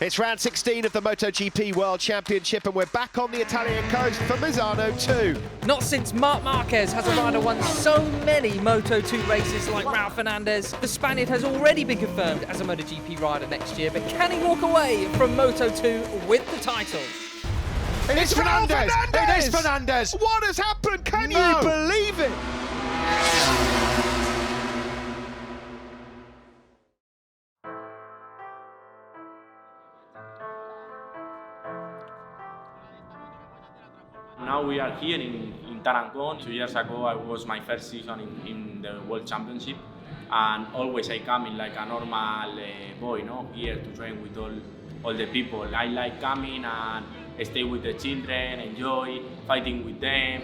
It's round 16 of the MotoGP World Championship and we're back on the Italian coast for Misano 2. Not since Marc Marquez has a rider won so many Moto2 races like Raul Fernandez. The Spaniard has already been confirmed as a MotoGP rider next year, but can he walk away from Moto2 with the title? It's Fernandez! It is Fernandez! What has happened? Can you believe it? Now we are here in Tarancón. 2 years ago, it was my first season in the World Championship, and always I come in like a normal boy, no? Here to train with all the people. I like coming and stay with the children, enjoy fighting with them.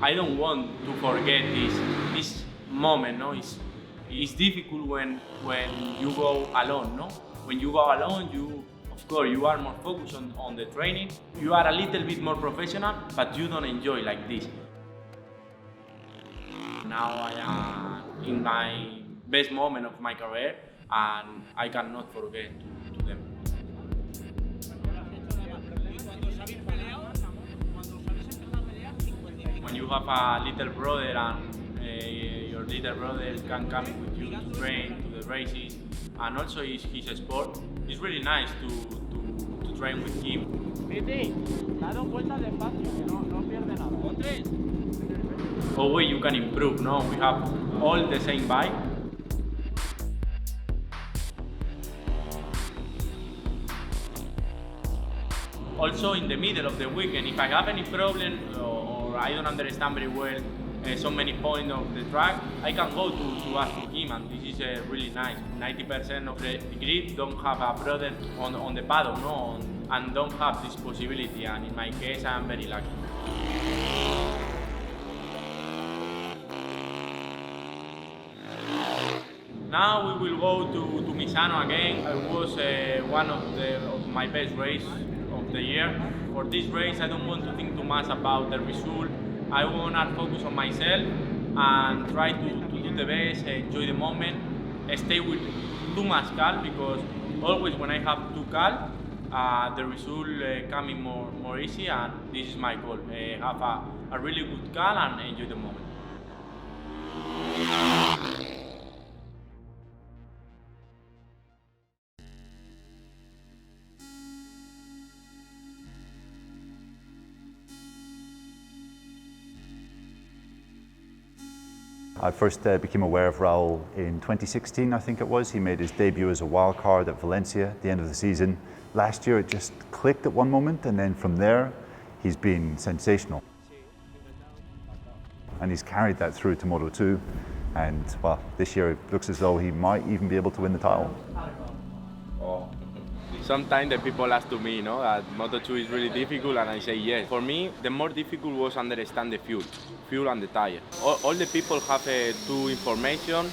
I don't want to forget this moment, no? It's difficult when you go alone, no? When you go alone, of course, you are more focused on the training. You are a little bit more professional, but you don't enjoy like this. Now I am in my best moment of my career, and I cannot forget to them. When you have a little brother and your little brother can come with you to train, to the races, and also his sport, it's really nice to train with him. Always you can improve, no? We have all the same bike. Also in the middle of the weekend, if I have any problem or I don't understand very well so many points of the track, I can go to ask to him, and this is really nice. 90% of the grid don't have a brother on the paddock, no, and don't have this possibility, and in my case I am very lucky. Now we will go to Misano again. It was one of my best races of the year. For this race I don't want to think too much about the result. I want to focus on myself and try to do the best, enjoy the moment, stay with too much calm, because always when I have too calm, the result coming more easy, and this is my goal. Have a really good calm and enjoy the moment. I first became aware of Raul in 2016, I think it was. He made his debut as a wild card at Valencia at the end of the season. Last year it just clicked at one moment, and then from there he's been sensational. And he's carried that through to Moto2, and well, this year it looks as though he might even be able to win the title. Sometimes the people ask to me, that Moto2 is really difficult, and I say yes. For me, the more difficult was understand the fuel and the tire. All the people have two information.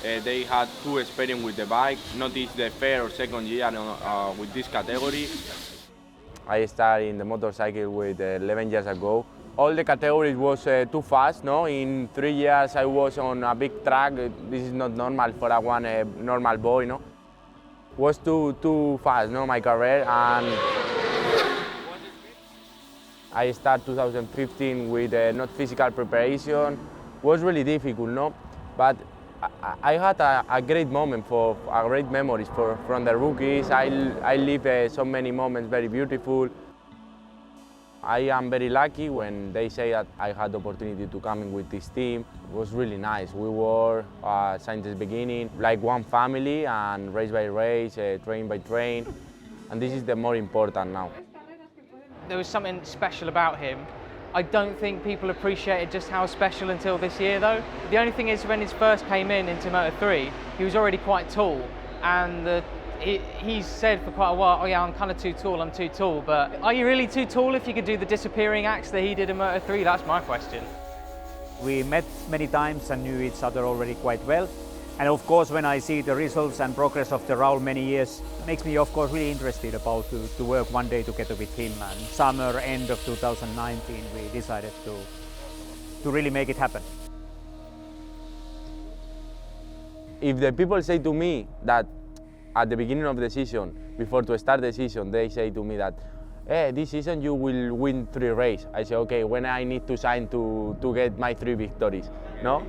They had two experience with the bike, not it's the first or second year with this category. I started in the motorcycle with 11 years ago. All the categories was too fast, no? In 3 years I was on a big track. This is not normal for a normal boy, no? Was too fast, no, my career, and I started 2015 with not physical preparation. Was really difficult, no, but I had a great moment a great memories from the rookies. I lived so many moments very beautiful. I am very lucky when they say that I had the opportunity to come in with this team. It was really nice. We were, since the beginning, like one family, and race by race, train by train, and this is the more important now. There was something special about him. I don't think people appreciated just how special until this year, though. The only thing is, when he first came into Moto3, he was already quite tall, and he's said for quite a while, oh yeah, I'm kind of too tall, I'm too tall, but are you really too tall if you could do the disappearing acts that he did in Moto3? That's my question. We met many times and knew each other already quite well. And of course, when I see the results and progress of the Raul many years, it makes me of course really interested about to work one day together with him. And summer, end of 2019, we decided to really make it happen. if the people say to me that at the beginning of the season, before to start the season, they say to me that, hey, this season you will win 3 races. I say, okay, when I need to sign to get my 3 victories, no?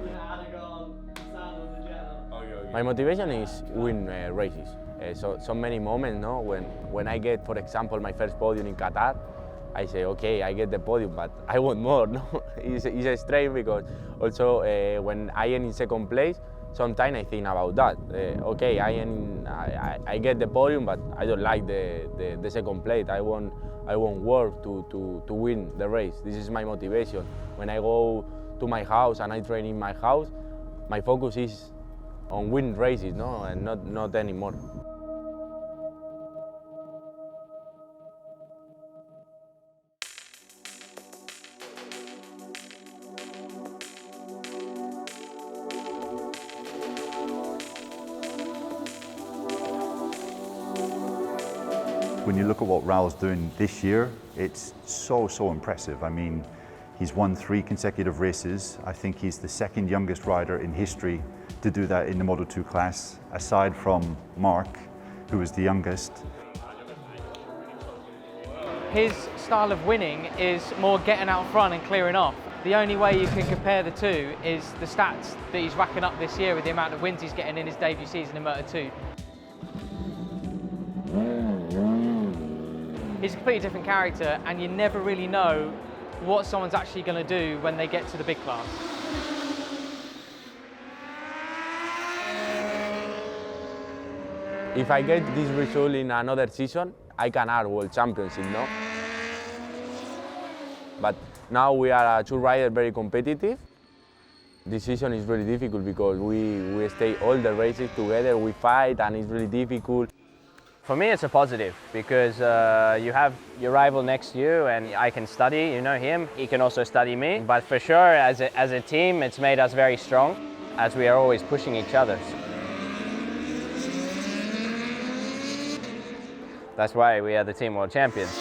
My motivation is win races. So many moments, no? When I get, for example, my first podium in Qatar, I say, okay, I get the podium, but I want more, no? It's strange because also when I am in second place, sometimes I think about that. Okay, I get the podium, but I don't like the second place. I want work to win the race. This is my motivation. When I go to my house and I train in my house, my focus is on win races, no, and not anymore. When you look at what Raul's doing this year, it's so impressive. I mean, he's won 3 consecutive races. I think he's the 2nd youngest rider in history to do that in the Moto2 class, aside from Mark, who was the youngest. His style of winning is more getting out front and clearing off. The only way you can compare the two is the stats that he's racking up this year with the amount of wins he's getting in his debut season in Moto2. He's a completely different character, and you never really know what someone's actually going to do when they get to the big class. If I get this result in another season, I can add World Championship, no? But now we are 2 riders very competitive. This season is really difficult because we stay all the races together, we fight, and it's really difficult. For me, it's a positive because you have your rival next to you, and I can study, you know, him. He can also study me. But for sure, as a team, it's made us very strong, as we are always pushing each other. That's why we are the team world champions.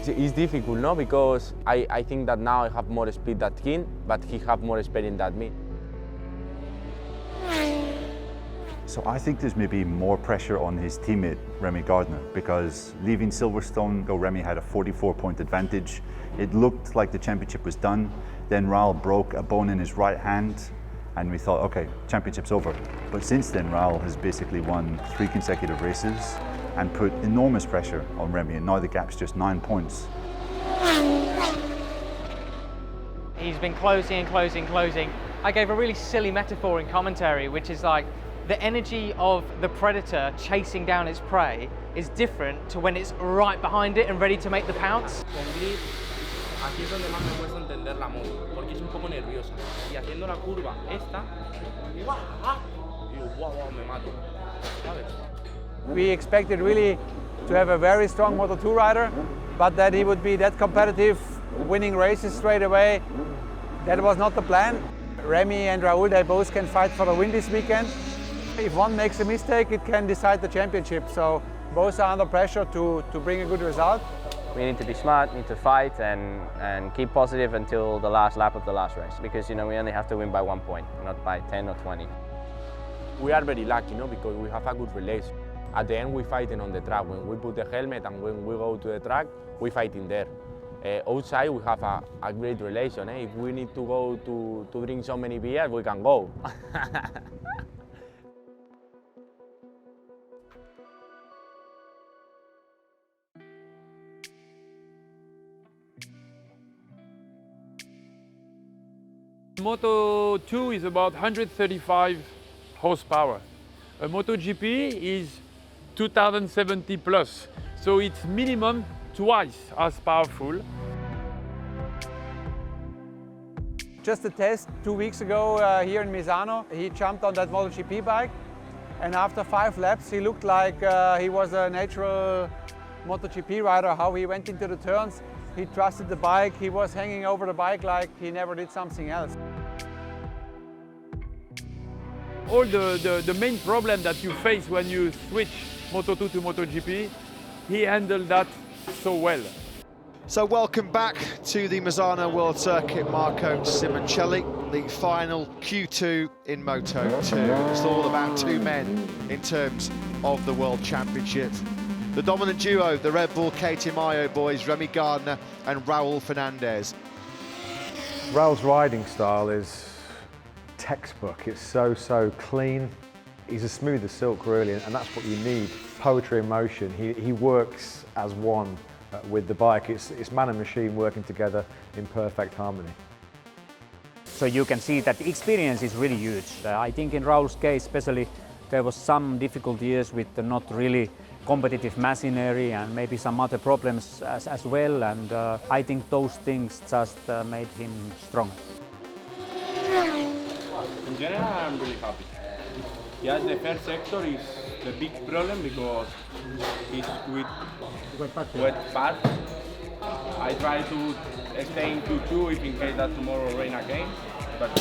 It's difficult, no? Because I think that now I have more speed than him, but he have more experience than me. So I think there's maybe more pressure on his teammate, Remy Gardner, because leaving Silverstone, though Remy had a 44-point advantage, it looked like the championship was done. Then Raul broke a bone in his right hand, and we thought, okay, championship's over. But since then, Raul has basically won 3 consecutive races and put enormous pressure on Remy, and now the gap's just 9 points. He's been closing and closing, closing. I gave a really silly metaphor in commentary, which is like, the energy of the predator chasing down its prey is different to when it's right behind it and ready to make the pounce. Aquí es donde más me cuesta entender la moto, porque es un poco nerviosa. Y haciendo la curva esta, digo, wow, me mato. ¿Sabes? We expected really to have a very strong Moto2 rider, but that he would be that competitive, winning races straight away. That was not the plan. Remy and Raul, they both can fight for the win this weekend. If one makes a mistake, it can decide the championship. So both are under pressure to bring a good result. We need to be smart, need to fight and keep positive until the last lap of the last race, because you know we only have to win by 1 point, not by 10 or 20. We are very lucky, no, because we have a good relation. At the end, we fighting on the track. When we put the helmet and when we go to the track, we fighting there. Outside, we have a great relation. If we need to go to drink so many beers, we can go. Moto2 is about 135 horsepower. A MotoGP is 2070 plus, so it's minimum twice as powerful. Just a test 2 weeks ago here in Misano, he jumped on that MotoGP bike, and after 5 laps he looked like he was a natural MotoGP rider. How he went into the turns, he trusted the bike, he was hanging over the bike like he never did something else. All the main problem that you face when you switch Moto2 to MotoGP, he handled that so well. So welcome back to the Misano World Circuit, Marco Simoncelli, the final Q2 in Moto2. It's all about two men in terms of the World Championship. The dominant duo, the Red Bull KTM boys, Remy Gardner and Raul Fernandez. Raul's riding style is textbook. It's so clean. He's as smooth as silk, really, and that's what you need. Poetry in motion. He works as one with the bike. It's man and machine working together in perfect harmony. So you can see that the experience is really huge. I think in Raul's case especially, there was some difficult years with the not really competitive machinery and maybe some other problems as well, and I think those things just made him strong. In general, I'm really happy. Yes, the first sector is the big problem because it's with wet paths. I try to stay in Q2 if in case that tomorrow rain again, but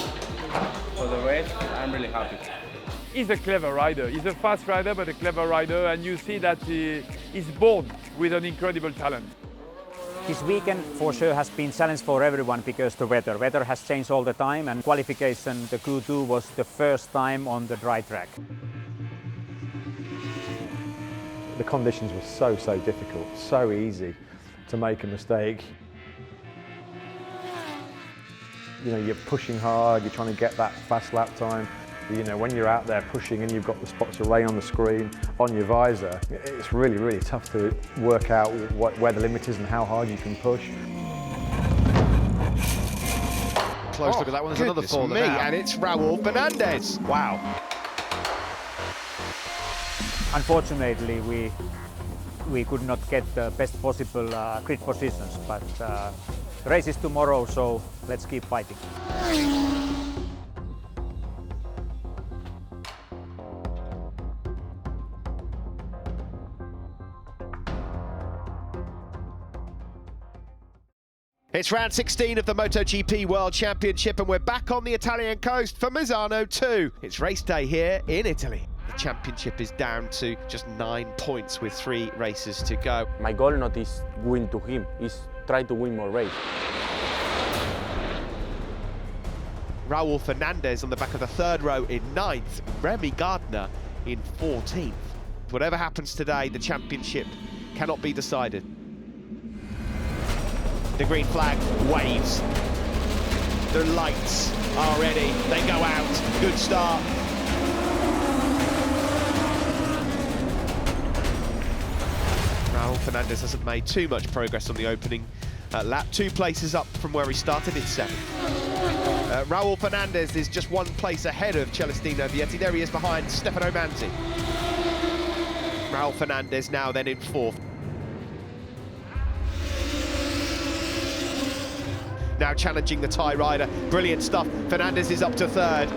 for the rest, I'm really happy. He's a clever rider. He's a fast rider, but a clever rider, and you see that he's born with an incredible talent. This weekend for sure has been a challenge for everyone because the weather has changed all the time, and qualification, the Q2 was the first time on the dry track. The conditions were so difficult, so easy to make a mistake. You know, you're pushing hard, you're trying to get that fast lap time. You know, when you're out there pushing and you've got the spots of rain on the screen, on your visor, it's really tough to work out where the limit is and how hard you can push. Close look at that one, there's another for me, and it's Raul Fernandez. Wow. Unfortunately, we could not get the best possible grid positions, but the race is tomorrow, so let's keep fighting. It's round 16 of the MotoGP World Championship and we're back on the Italian coast for Misano 2. It's race day here in Italy. The championship is down to just 9 points with 3 races to go. My goal not is win to him, is try to win more race. Raul Fernandez on the back of the 3rd row in 9th, Remy Gardner in 14th. Whatever happens today, the championship cannot be decided. The green flag waves. The lights are ready. They go out. Good start. Raul Fernandez hasn't made too much progress on the opening lap. 2 places up from where he started in 7th. Raul Fernandez is just 1 place ahead of Celestino Vietti. There he is behind Stefano Manzi. Raul Fernandez now then in 4th. Now challenging the Thai rider. Brilliant stuff. Fernandez is up to 3rd.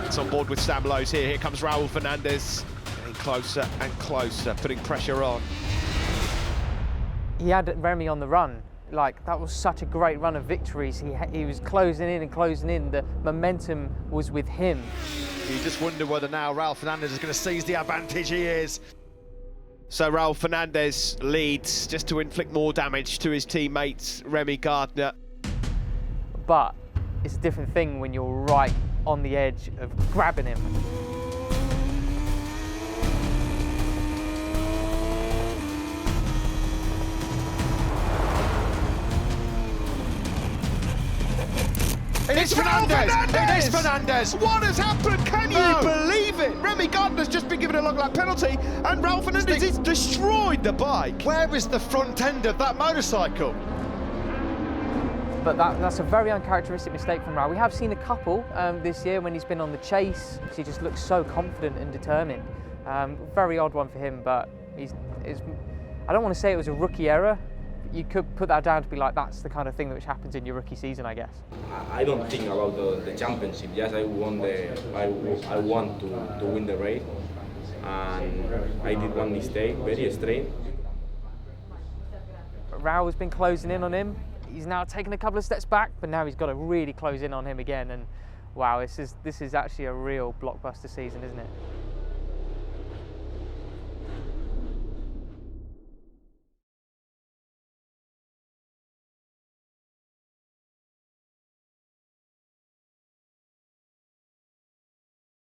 It's on board with Sam Lowe's here. Here comes Raul Fernandez. Getting closer and closer, putting pressure on. He had Remy on the run. Like, that was such a great run of victories. He was closing in and closing in. The momentum was with him. You just wonder whether now Raul Fernandez is going to seize the advantage. He is. So Raul Fernandez leads just to inflict more damage to his teammates, Remy Gardner. But it's a different thing when you're right on the edge of grabbing him. It's Fernandez! It is Fernandez! What has happened? Can you believe it? Remy Gardner's just been given a long lap penalty and Raul Fernandez has destroyed the bike. Where is the front end of that motorcycle? But that's a very uncharacteristic mistake from Raul. We have seen a couple this year when he's been on the chase. He just looks so confident and determined. Very odd one for him, but I don't want to say it was a rookie error. You could put that down to be like, that's the kind of thing which happens in your rookie season, I guess. I don't think about the championship. Yes, I want to win the race, and I did one mistake, very strange. Raul has been closing in on him. He's now taken a couple of steps back, but now he's got to really close in on him again. And Wow, this is actually a real blockbuster season, isn't it?